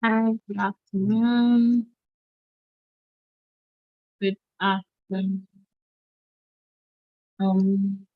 Hi, good afternoon. Good afternoon. Um,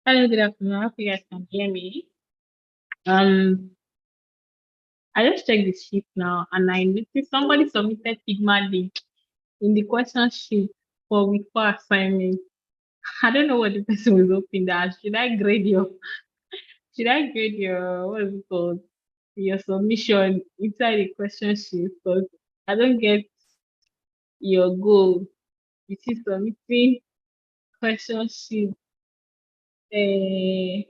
Hello, good afternoon. I hope you guys can hear me. Um, I just checked the sheet now and I noticed somebody submitted Figma link in the question sheet for week 4 assignment. I don't know what the person was hoping that. Should I grade your what is it called? Your submission inside the question sheet? Because I don't get your goal. You see submitting question sheet. Uh,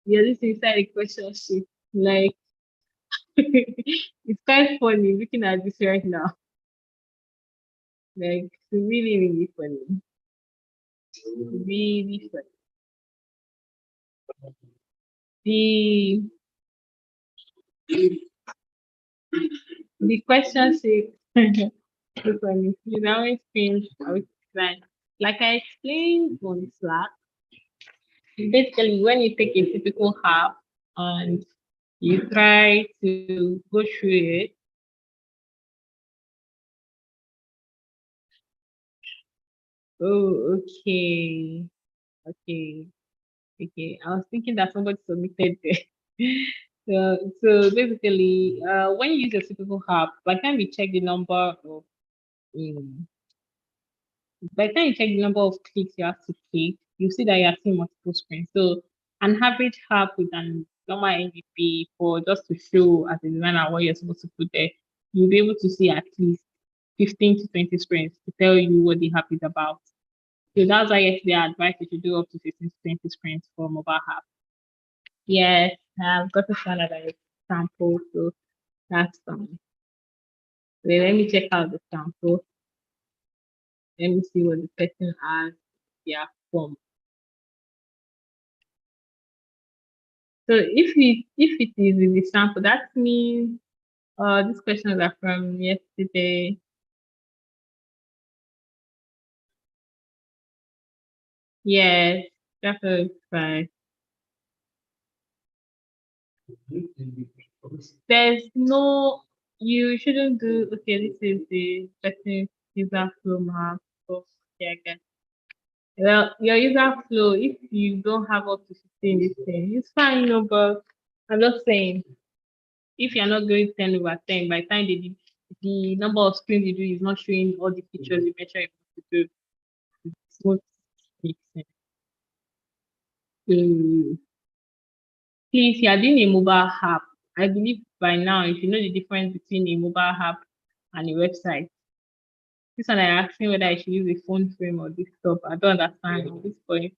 you're this inside the question sheet. Like it's quite funny looking at this right now. Like it's really, really funny. Really funny. The the question sheet so funny. You know, it's cringe. I was like I explained on Slack. Basically, when you take a typical half and you try to go through it. Oh, okay. Okay. Okay. I was thinking that somebody submitted there. So basically, when you use a typical app, by the time you check the number of um, by the time you check the number of clicks you have to click, you see that you are seeing multiple screens. So an average app with an normal MVP for just to show as a designer what you're supposed to put there, you'll be able to see at least 15 to 20 screens to tell you what the app is about. So that's why yesterday I advised you to do up to 15 to 20 screens for mobile app. Yes, I've got a standardized sample, so that's fine. Wait, let me check out the sample. Let me see what the person has. Yeah, form. So if it is in the sample, that means these questions are from yesterday. Yes, definitely fine. There's no you shouldn't do okay, this is the person user flow map. Oh, yeah, I guess. Well, your user flow, if you don't have up to 15 this thing, it's fine, no, but I'm just saying, if you're not going 10 over 10, by the time the number of screens you do is not showing all the features you mentioned you want to do, it won't make sense. So, please, you're doing a mobile app. I believe by now, if you know the difference between a mobile app and a website, this one I asking whether I should use a phone frame or desktop. I don't understand at this point.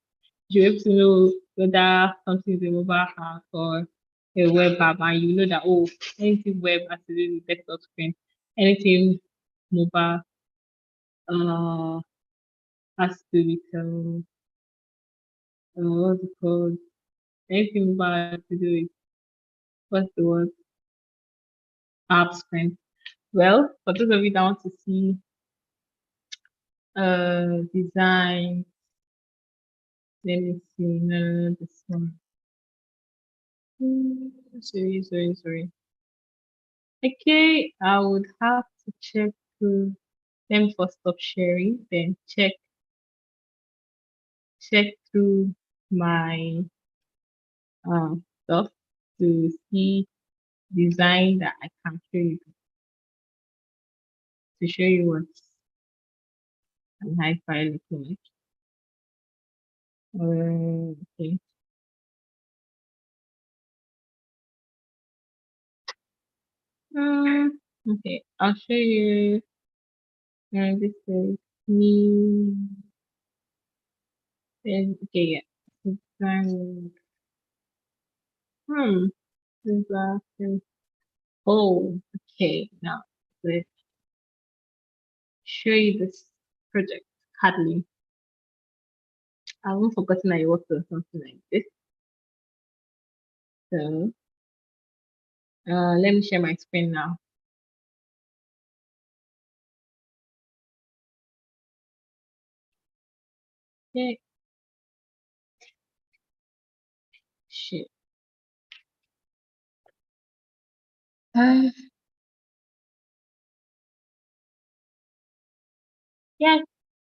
You're able to know whether something is a mobile app or a web app, and you know that oh, anything web has to do with desktop screen, anything mobile has to do with what's it called? Anything mobile has to do with what's the word? app screen. Well, for those of you that want to see design, let me see. No, no, no, this one. Sorry. Okay, I would have to check through. Let me first stop sharing, then check through my stuff to see design that I can show you to show you what an hi-fi looking like. Okay. Um, okay, I'll show you. This is me. Okay, yeah. Design. Hmm. Design. Oh, okay. Now let's show you this project. Hardly. I haven't forgotten I worked on something like this. So, let me share my screen now. Yeah. Shit. Uh, yeah,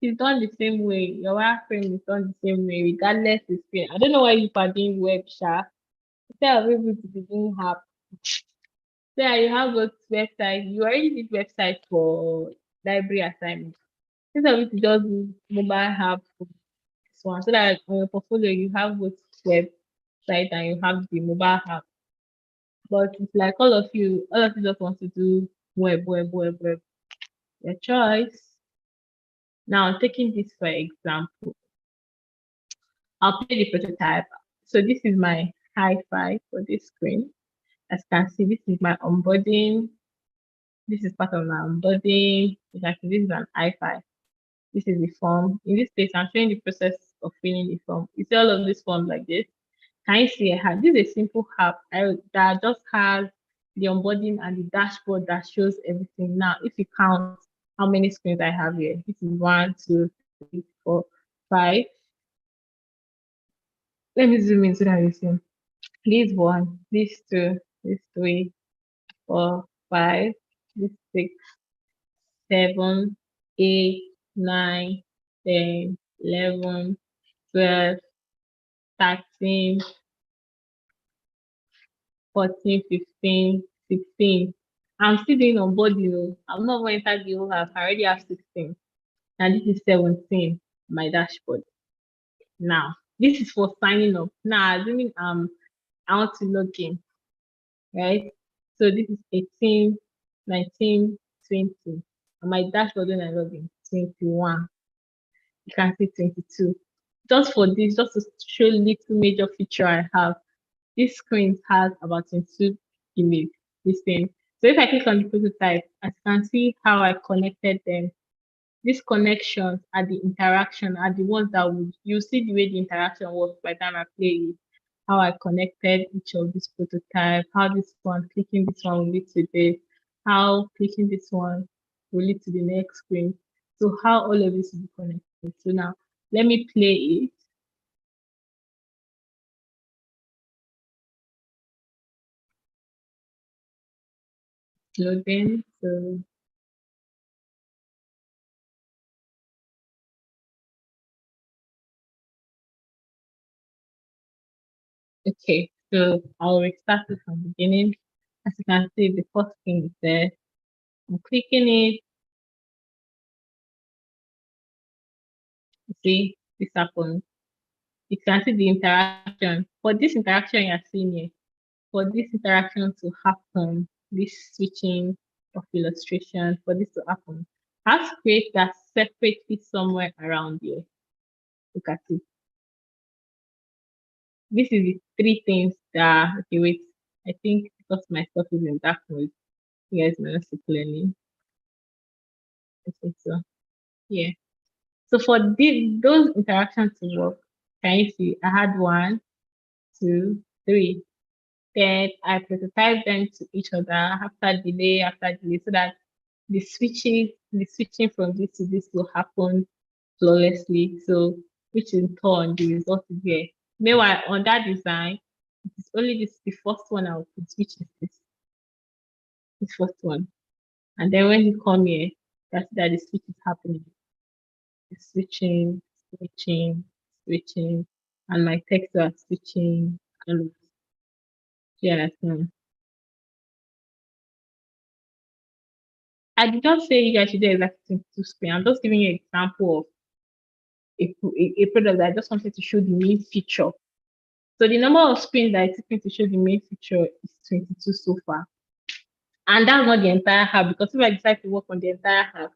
it's done the same way. Your wireframe is done the same way, regardless of screen. I don't know why you are doing web sha. Instead of able to be doing app. So yeah, you have both website. You already did website for library assignment. Instead of it to just do mobile app for this one. So that on your portfolio you have both website and you have the mobile app. But it's like all of you just want to do web. Your choice. Now taking this for example, I'll play the prototype. So this is my hi-fi for this screen. As you can see, this is my onboarding. This is part of my onboarding. You can see this is an hi-fi. This is the form. In this case, I'm showing the process of filling the form. You see all of this form like this. Can you see I have this is a simple app that just has the onboarding and the dashboard that shows everything. Now, if you count how many screens I have here, this is one, two, three, four, five. Let me zoom in so that you see. This one, this two, this three, four, five, this six, seven, eight, nine, 10, 11, 12, 13, 14, 15, 16. I'm still doing on board, I'm not going to enter the whole half. I already have 16. And this is 17, my dashboard. Now, this is for signing up. Now, assuming I want to log in, right? So this is 18, 19, 20. And my dashboard when I log in, 21. You can see 22. Just for this, just to show little major feature I have, this screen has about 22 image this thing. So if I click on the prototype, as you can see how I connected them. These connections are the interaction, are the ones that would you see the way the interaction works by the time I play it, how I connected each of these prototypes, how this one clicking this one will lead to this, how clicking this one will lead to the next screen. So how all of this will be connected. So now let me play it. Loading. So okay, so I'll restart it from the beginning. As you can see, the first thing is there. I'm clicking it. You see, this happens. You can see the interaction. For this interaction you're seeing here, for this interaction to happen, this switching of illustration, for this to happen, I have to create that separately somewhere around here. Look at it. This is the three things that, okay, wait, I think because my stuff is in dark mode, you guys may not see clearly. I think so. Yeah. So for those interactions to work, can you see I had one, two, three. Then I prototype them to each other after delay, so that the switching from this to this will happen flawlessly. So, which in turn, the result is here. Meanwhile, on that design, it is only the first one I will put, which is this first one. And then when you come here, that's that the switch is happening. It's switching, switching, switching, and my text are switching. And you understand? I did not say you guys should do exactly 22 screen. I'm just giving you an example of a product that I just wanted to show the main feature. So the number of screens that it took me to show the main feature is 22 so far. And that's not the entire app, because if I decide to work on the entire app,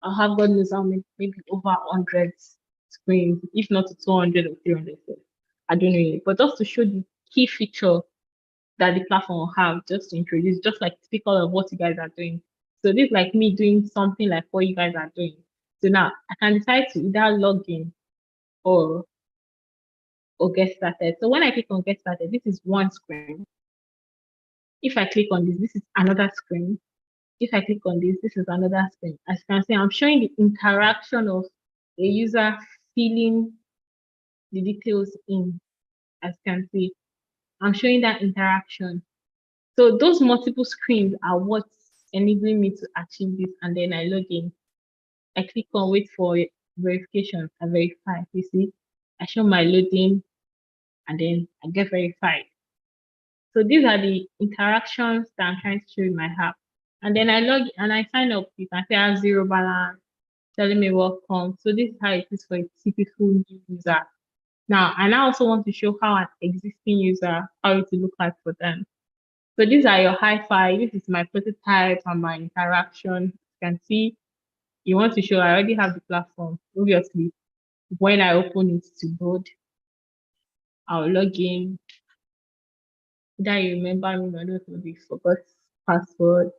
I'll have God knows how many, maybe over 100 screens, if not to 200 or 300. So I don't know yet. But just to show the key feature that the platform will have, just to introduce, just like typical of what you guys are doing. So this is like me doing something like what you guys are doing. So now I can decide to either log in or get started. So when I click on get started, this is one screen. If I click on this is another screen. If I click on this is another screen. As you can see, I'm showing the interaction of a user filling the details in. As you can see, I'm showing that interaction. So those multiple screens are what's enabling me to achieve this. And then I log in. I click on wait for verification. I verify. You see, I show my loading and then I get verified. So these are the interactions that I'm trying to show in my app. And then I log and I sign up. You can say I have zero balance, telling me welcome. So this is how it is for a typical new user. Now, and I also want to show how an existing user, how it will look like for them. So these are your hi-fi. This is my prototype and my interaction. You can see you want to show I already have the platform. Obviously, when I open it to board, I'll log in. That you remember me, I don't know, forgot password.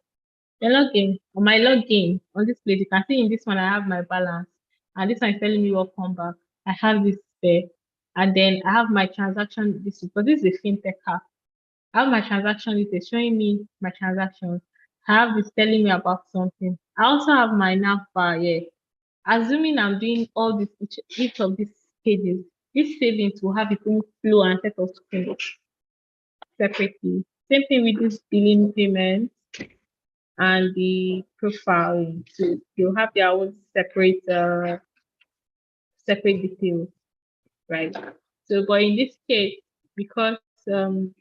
The login, on my login, on this place, you can see in this one, I have my balance. And this one is telling me welcome back. I have this there. And then I have my transaction, because this is a fintech app. I have my transaction details showing me my transactions. I have this telling me about something. I also have my nav bar here. Assuming I'm doing all this, each of these pages, these savings will have its own flow and set of screens separately. Same thing with this billing payment and the profile. So they'll have their own separate details, right? So, but in this case, because um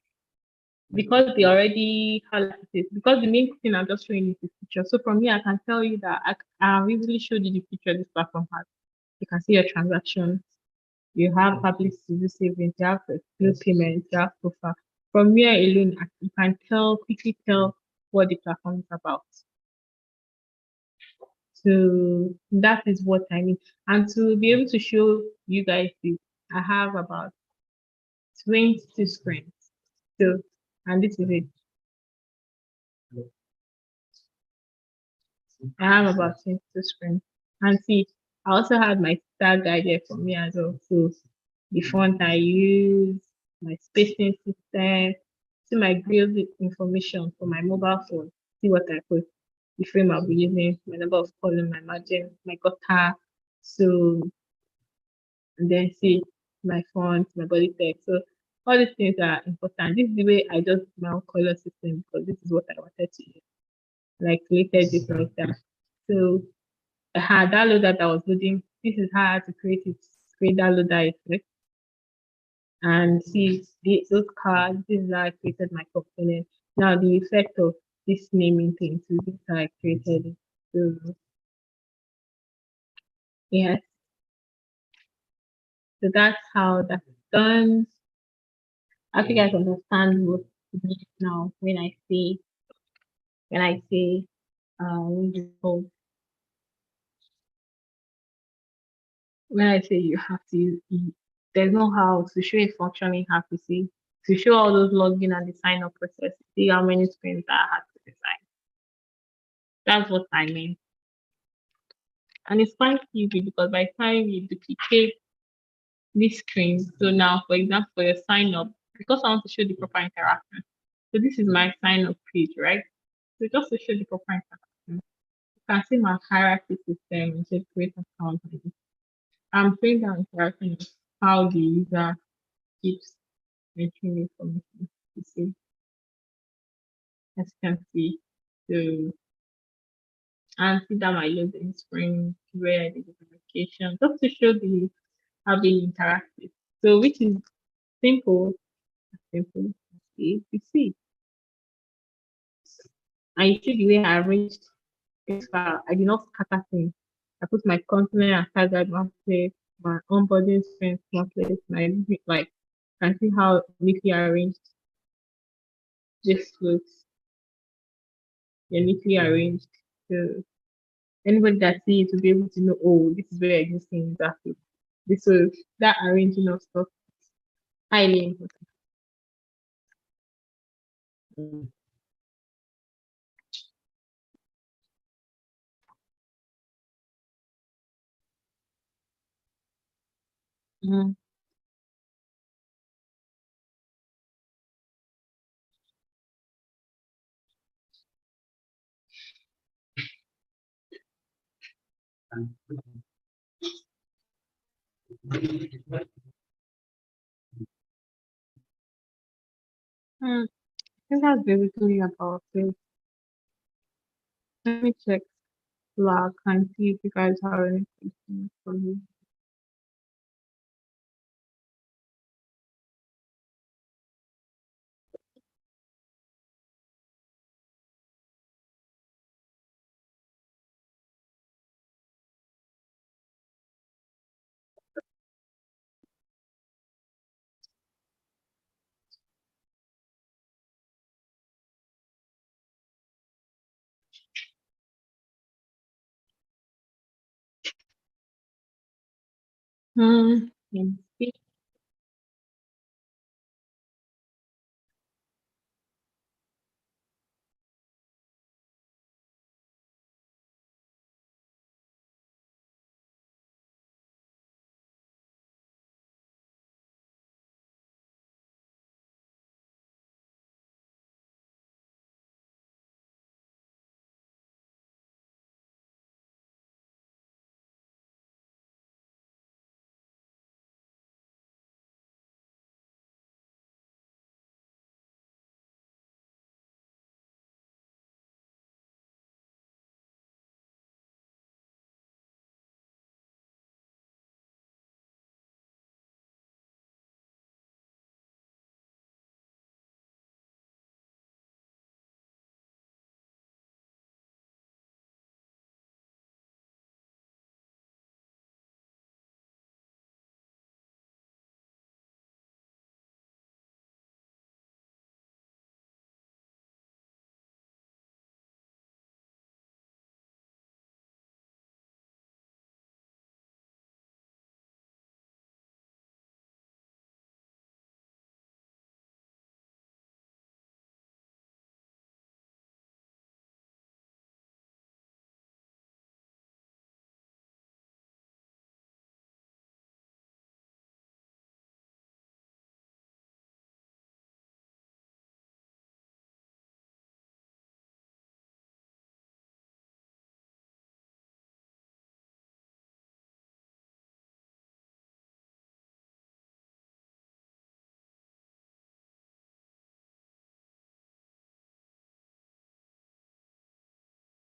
because they already highlighted it, because the main thing I'm just showing is the feature. So from here, I can tell you that I easily showed you the feature this platform has. You can see your transactions. You have public to savings. You have bill payments. You have profile. From here alone, you can quickly tell what the platform is about. So that is what I mean. And to be able to show you guys this, I have about 20 screens. So, and this is it. I have about 22 screens. And see, I also have my star guide here for me as well. So the font I use, my spacing system, see my grid information for my mobile phone, see what I put, the frame I'll be using, my number of column, my margin, my gutter. So and then see my font, my body text. So all these things are important. This is the way I just my own color system because this is what I wanted to use. Like created this like that. So I had that loader that I was loading. This is how I had to create it, create that loader effect. And see those cards, this is how I created my component. Now the effect of this naming thing, so this is how I created it. So yes, so that's how that's done. I think I understand what it means now when I say what is it called? When I say you have to there's no how to show a functioning app, you see, to show all those login and the sign up process, see how many screens I had to design. That's what I mean. And it's quite easy because by the time you duplicate this screen, so now for example for your sign up, because I want to show the proper interaction, So this is my sign up page, right? So just to show the proper interaction, you can see my hierarchy system and say create account. I'm showing the interaction of how the user keeps entering information. You see, as you can see. So and see that my loading screen where I did the verification, just to show the how they interactive. So which is simple, simple. You see, and you see the way I arranged this file. I did not scatter things. I put my continent and target one place, my onboarding strength one place, my like can see how neatly arranged this looks. They're neatly arranged. So anybody that sees it will be able to know, oh, this is where existing is active. This was that arranging of stuff highly important. Mm. Mm. I think that's basically about it. Let me check Slack and see if you guys have any questions for me. Let me see.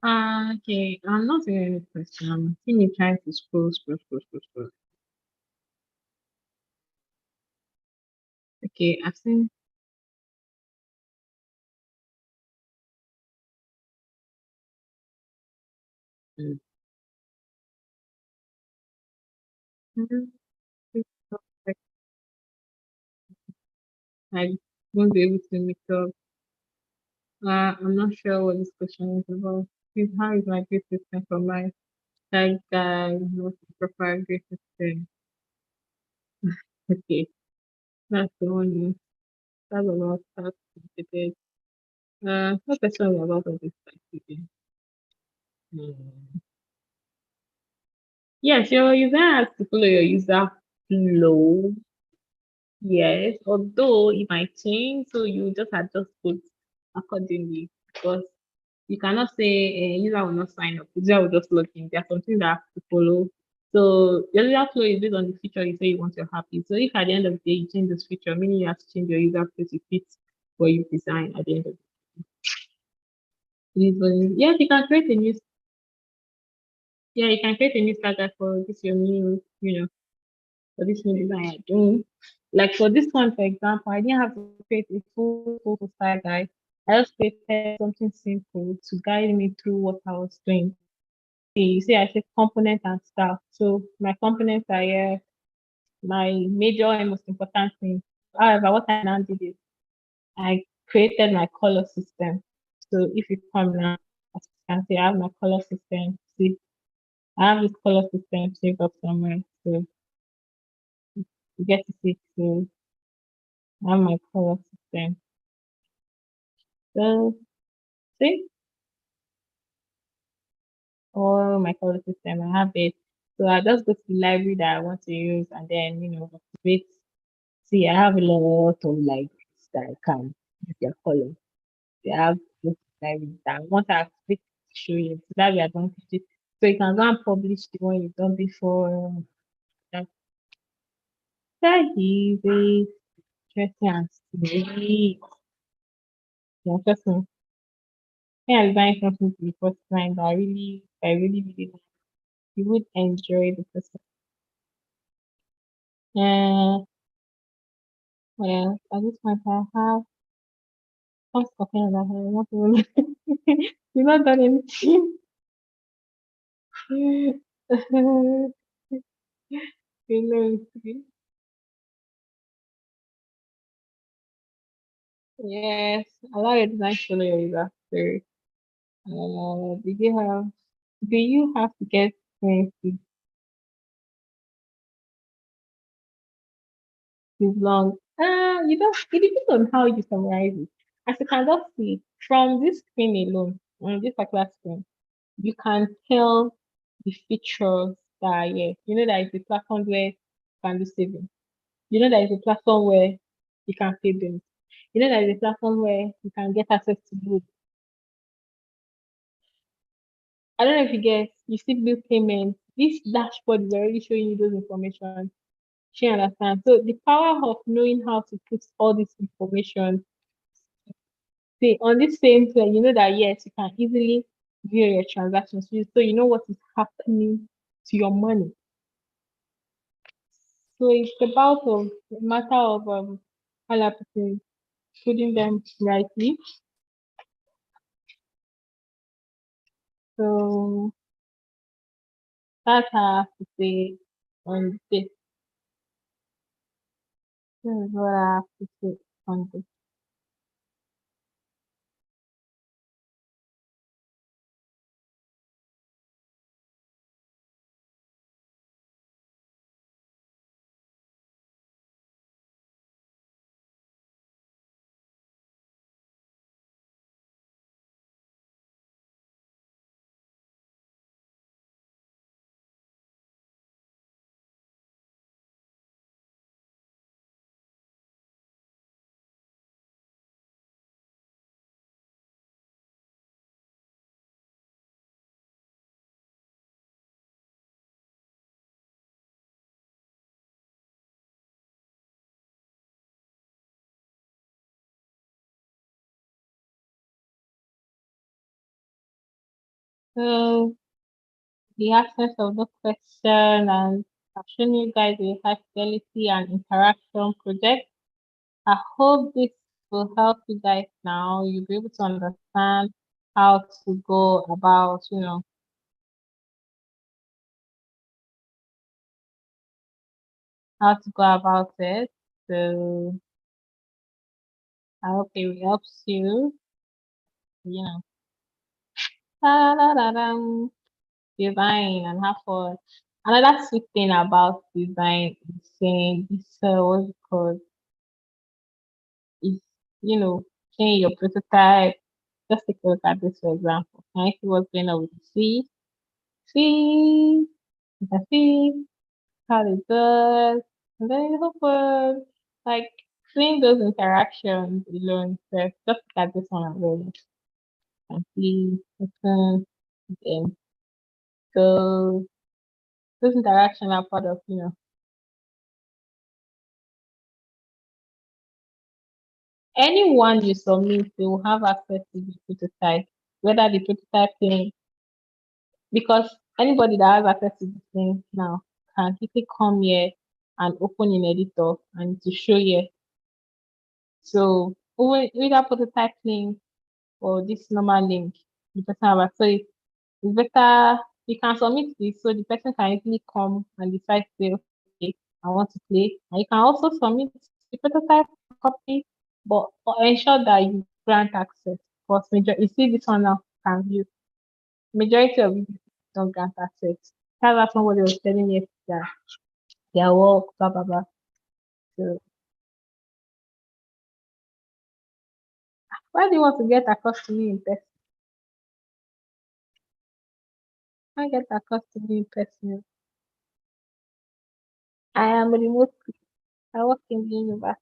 Okay, I'm not seeing any question. I'm seeing you trying to scroll. Okay, I've seen. Mm. Mm, it's not like I won't be able to make up. I'm not sure what this question is about. Please, how is my grade system for my tag guy? Not the proper grade system. Okay, that's the one. That's about that complicated. What question is about all this like again? Hmm. Yes, your user has to follow your user flow. Yes, although it might change, so you just adjust code accordingly because you cannot say a user will not sign up, user will just log in. There are some things that have to follow. So your user flow is based on the feature you say you want your happy. So if at the end of the day you change this feature, meaning you have to change your user flow to fit what you design at the end of the day. Yes, you can create a new you can create a new starter for this your new, for this new design you're doing. Like for this one, for example, I didn't have to create a full style guide. I just created something simple to guide me through what I was doing. Okay, you see, I said component and stuff. So my components are here, my major and most important thing. However, what I now did is I created my color system. So if you come now, as you can see, I have my color system. See, I have this color system saved up somewhere. So you get to see. So I have my color system. So see, all my color system, I have it. So I just go to the library that I want to use and then, activate. See, I have a lot of libraries that I can use their color. They have those libraries that once I activate to show you. So that the advantage. So you can go and publish the one you've done before. That's that easy, interesting and sweet. Yeah, trust me. Yeah, I designed something for the first time that I really like. You would enjoy the process. Uh, well, at this point, I have what's talking about her. Not even, you've not done anything. you know, yes, allow your design to follow your user. So, do you have to get friends with this long? It depends on how you summarize it. As you can just see from this screen alone, on this particular screen, you can tell the features that are here. You know that is the platform where you can do saving. You know that is a platform where you can pay bills. You know that is a platform where you can get access to goods. I don't know if you get you see bill payment. This dashboard is already showing you those information. She understand. So the power of knowing how to put all this information say on this same thing, you know that yes, you can easily view your transactions. So you know what is happening to your money. So it's about a matter of how I put it, putting them rightly. So that's how I have to say on this. This is what I have to say on this. So the absence of the question and I've shown you guys a high fidelity and interaction project. I hope this will help you guys now. You'll be able to understand how to go about, how to go about it. So I hope it helps you, you know, da-da-da-dum, design and have fun. Another sweet thing about design is saying this what's it called is, saying your prototype. Just take a look at this for example. Can I see what's going on with the C? See, you can see how it does. And then it's open. Like seeing those interactions alone, first, just look at this one alone and see listen, then so those interactions are part of, anyone you submit, they will have access to the prototype, whether the prototype thing, because anybody that has access to the thing now can quickly come here and open in editor and to show here. So either prototype link or this normal link, the person have access. So it's better you can submit this so the person can easily come and decide to say, okay, I want to play. And you can also submit the prototype copy, but ensure that you grant access. Because major you see this one now can view. Majority of you don't grant access. That's what somebody was telling me that their work, blah blah blah. So why do you want to get across to me in person? I get across to me in person. I am remote. I work in the universe.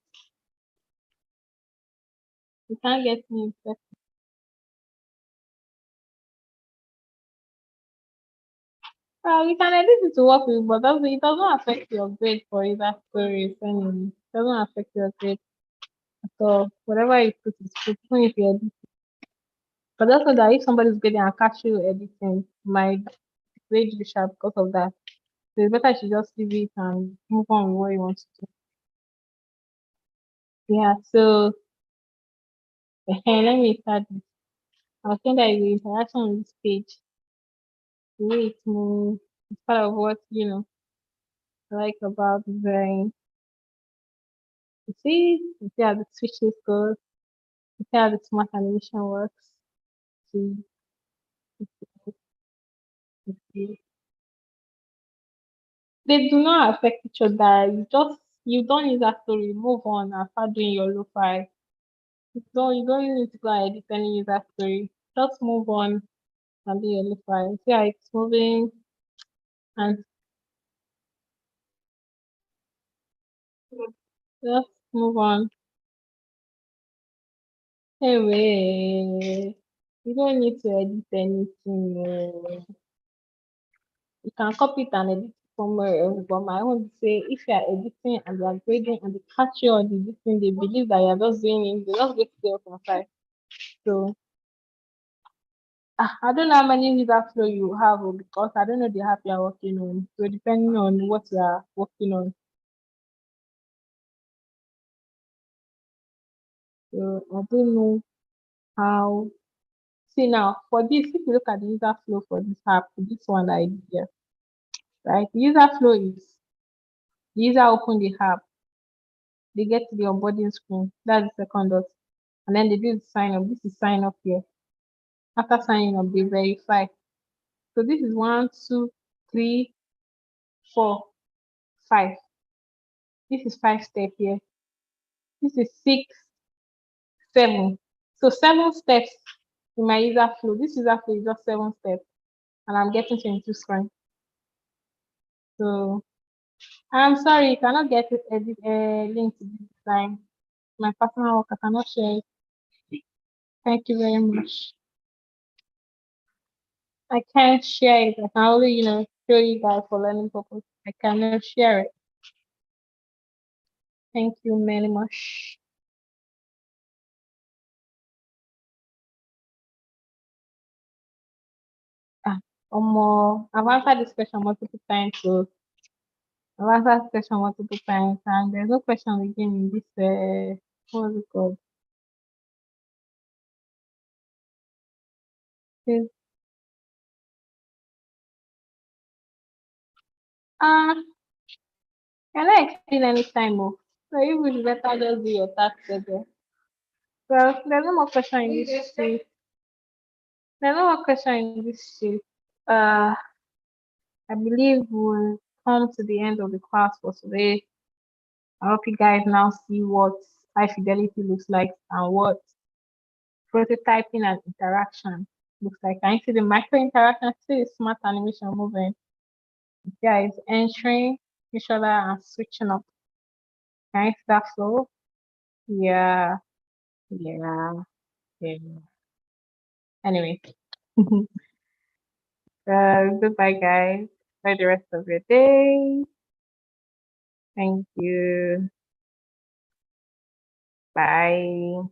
You can't get me in person. You can edit it to work with, but it doesn't affect your grade for either stories anyway. It doesn't affect your grade at all. Whatever you put is put, even if you edit. But also that if somebody's grading and catch you editing, my grade you sharp because of that. So it's better to just leave it and move on with what you want to do. Yeah, so let me start this. I was saying that the interaction on this page, the way it moves, it's part of what, I like about design. You see how the switches goes, you see how the smart animation works. See, see. They do not affect each other. You don't use that story, move on and start doing your lo-fi. You don't need to go and edit any user story. Just move on and do your lo-fi. See how it's moving and just move on. Anyway, you don't need to edit anything. You can copy it and edit it somewhere else. But my own is say if you are editing and you are grading and they catch you on this thing, they believe that you are just doing it, they just go to the open side. So I don't know how many user flow you have because I don't know the app you are working on. So depending on what you are working on. So I don't know how. See now for this, if you look at the user flow for this app, this one that I did here, right? The user flow is the user open the app, they get to the onboarding screen. That's the second dot. And then they do the sign up. This is sign up here. After signing up, they verify. So this is 1, 2, 3, 4, 5. This is 5 step here. This is 6, 7. So 7 steps in my user flow. This user flow is just 7 steps, and I'm getting 22 screen. So I'm sorry, you cannot get it edit link to this design. My personal work, I cannot share it. Thank you very much. I can't share it. I can only, show you guys for learning purpose. I cannot share it. Thank you very much. Ah, I've answered this question multiple times, so I've answered this question multiple times, and there's no question again in this. What's it called? This, ah, can I explain any time? Oh, so you would better just do your task again. Well, there's no more question in this sheet. There's no more question in this sheet. Uh, I believe we'll come to the end of the class for today. I hope you guys now see what high fidelity looks like and what prototyping and interaction looks like. Can you see the micro interaction? See the smart animation moving. Guys entering each other and switching up. Can I start so? Yeah, yeah, yeah. Anyway, goodbye, guys. Enjoy the rest of your day. Thank you. Bye.